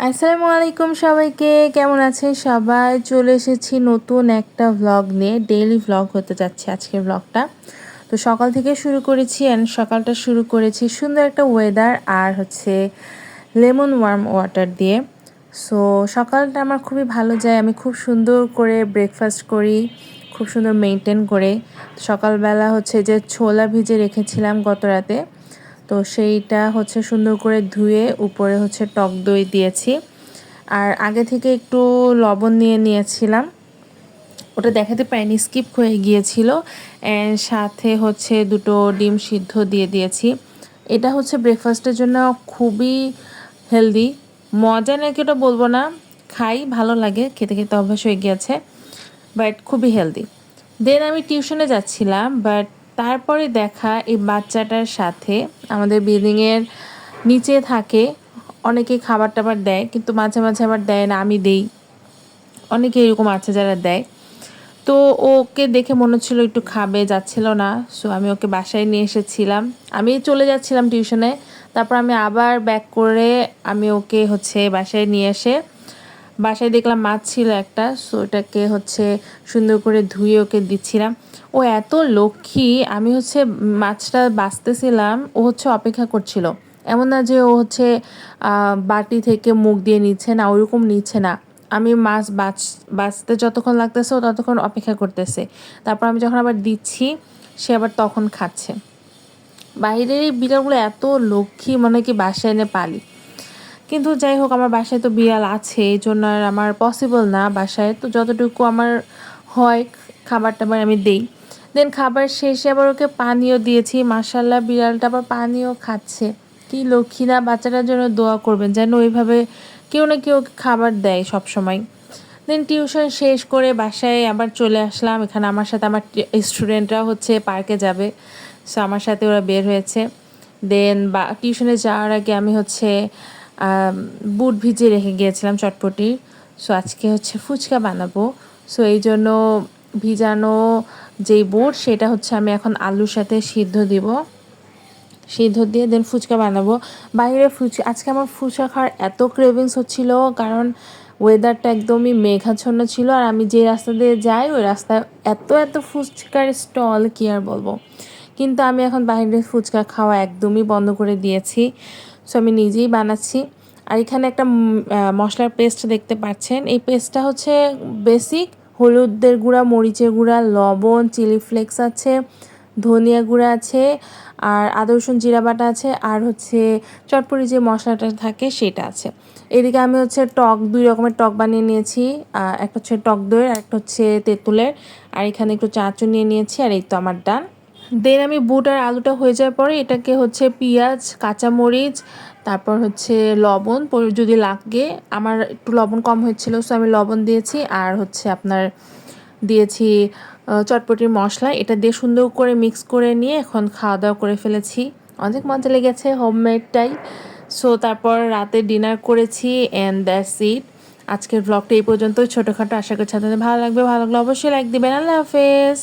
আসসালামু আলাইকুম সবাইকে, কেমন আছেন সবাই? চলে এসেছি নতুন একটা ভ্লগ নিয়ে। ডেইলি ভ্লগ হতে যাচ্ছে আজকের ভ্লগটা। তো সকাল থেকে শুরু করেছি অ্যান্ড সকালটা শুরু করেছি সুন্দর একটা ওয়েদার আর হচ্ছে লেমন ওয়ার্ম ওয়াটার দিয়ে। সো সকালটা আমার খুবই ভালো যায়, আমি খুব সুন্দর করে ব্রেকফাস্ট করি, খুব সুন্দর মেনটেন করে। সকালবেলা হচ্ছে যে ছোলা ভিজে রেখেছিলাম গত রাতে, তো সেইটা হচ্ছে সুন্দর করে ধুয়ে উপরে হচ্ছে টক দই দিয়েছি। আর আগে থেকে একটু লবণ নিয়ে নিয়েছিলাম, ওটা দেখাতে পারিনি, স্কিপ হয়ে গিয়েছিল। অ্যান্ড সাথে হচ্ছে দুটো ডিম সিদ্ধ দিয়ে দিয়েছি। এটা হচ্ছে ব্রেকফাস্টের জন্য খুবই হেলদি। মজা নাকি ওটা বলবো না, খাই, ভালো লাগে, খেতে খেতে অভ্যাস হয়ে গিয়েছে, বাট খুবই হেলদি। দেন আমি টিউশনে যাচ্ছিলাম, বাট তারপরে দেখা এই বাচ্চাটার সাথে আমাদের বিল্ডিংয়ের নিচে থাকে, অনেকে খাবার টাবার দেয়, কিন্তু মাঝে মাঝে আবার দেয় না, আমি দেই। অনেকে এরকম আছে যারা দেয়। তো ওকে দেখে মনে হচ্ছিলো একটু খাবে, যাচ্ছিল না। সো আমি ওকে বাসায় নিয়ে এসেছিলাম। আমি চলে যাচ্ছিলাম টিউশনে, তারপর আমি আবার ব্যাক করে আমি ওকে হচ্ছে বাসায় নিয়ে এসে বাসায় দেখলাম মাছ ছিল একটা, সো ওটাকে হচ্ছে সুন্দর করে ধুয়ে ওকে দিচ্ছিলাম। ও এত লক্ষ্মী, আমি হচ্ছে মাছটা বাছতেছিলাম, ও হচ্ছে অপেক্ষা করছিল। এমন না যে ও হচ্ছে বাটি থেকে মুখ দিয়ে নিচ্ছে না, ওরকম নিচ্ছে না। আমি মাছ বাছতে যতক্ষণ লাগতেছে ও ততক্ষণ অপেক্ষা করতেছে। তারপর আমি যখন আবার দিচ্ছি, সে আবার তখন খাচ্ছে। বাইরের এই বিড়ালগুলো এত লক্ষ্মী, মনে হয় কি বাসায় এনে পালি। কিন্তু যাই হোক, আমার বাসায় তো বিড়াল আছে, এই জন্য আর আমার পসিবল না বাসায়। তো যতটুকু আমার হয় খাবার টাবার আমি দিই। দেন খাবার শেষে আবার ওকে পানিও দিয়েছি। মাশাল্লাহ, বিড়ালটা আবার পানিও খাচ্ছে। কি লক্ষ্মী না! বাচ্চাটার জন্য দোয়া করবেন যেন ওইভাবে কেউ না কেউ খাবার দেয় সব সময়। দেন টিউশন শেষ করে বাসায় আবার চলে আসলাম। এখানে আমার সাথে আমার স্টুডেন্টরা হচ্ছে পার্কে যাবে, সো আমার সাথে ওরা বের হয়েছে। দেন টিউশনে যাওয়ার আগে আমি হচ্ছে বুট ভিজিয়ে রেখে গিয়েছিলাম চটপটি। সো আজকে হচ্ছে ফুচকা বানাবো। সো এই জন্য ভিজানো যেই বুট, সেটা হচ্ছে আমি এখন আলুর সাথে সিদ্ধ দিব, সিদ্ধ দিয়ে দেন ফুচকা বানাবো। বাইরে আজকে আমার ফুচকা খাওয়ার এত ক্রেভিংস হচ্ছিল, কারণ ওয়েদারটা একদমই মেঘাচ্ছন্ন ছিল। আর আমি যে রাস্তা দিয়ে যাই ওই রাস্তায় এত এত ফুচকার স্টল, কি আর বলবো। কিন্তু আমি এখন বাইরের ফুচকা খাওয়া একদমই বন্ধ করে দিয়েছি। সো আমি নিজেই বানাচ্ছি। আর এখানে একটা মশলার পেস্ট দেখতে পাচ্ছেন। এই পেস্টটা হচ্ছে বেসিক হলুদের গুঁড়া, মরিচের গুঁড়া, লবণ, চিলি ফ্লেক্স আছে, ধনিয়া গুঁড়া আছে, আর আদা রসুন জিরা বাটা আছে, আর হচ্ছে চটপটি যে মশলাটা থাকে সেটা আছে। এদিকে আমি হচ্ছে দুই রকমের টক বানিয়ে নিয়েছি। একটা হচ্ছে টক দইয়ের, আর একটা হচ্ছে তেঁতুলের। আর এখানে একটু চানাচুর নিয়ে নিয়েছি, আর এই তো আমার ডান। দেন আমি বুট আর আলুটা হয়ে যাওয়ার পরে এটাকে হচ্ছে পেঁয়াজ, কাঁচামরিচ, তারপর হচ্ছে লবণ যদি লাগে, আমার একটু লবণ কম হয়েছিল সো আমি লবণ দিয়েছি, আর হচ্ছে আপনার দিয়েছি চটপটির মশলা। এটা দিয়ে সুন্দর করে মিক্স করে নিয়ে এখন খাওয়া দাওয়া করে ফেলেছি। অনেক মজা লেগেছে, হোমমেডটাই। সো তারপর রাতে ডিনার করেছি অ্যান্ড দ্যাটস ইট। আজকের ব্লগটা এই পর্যন্তই, ছোটোখাটো। আশা করছি আপনাদের ভালো লাগবে। ভালো লাগলে অবশ্যই লাইক দিবেন। আল্লাহ হাফেজ।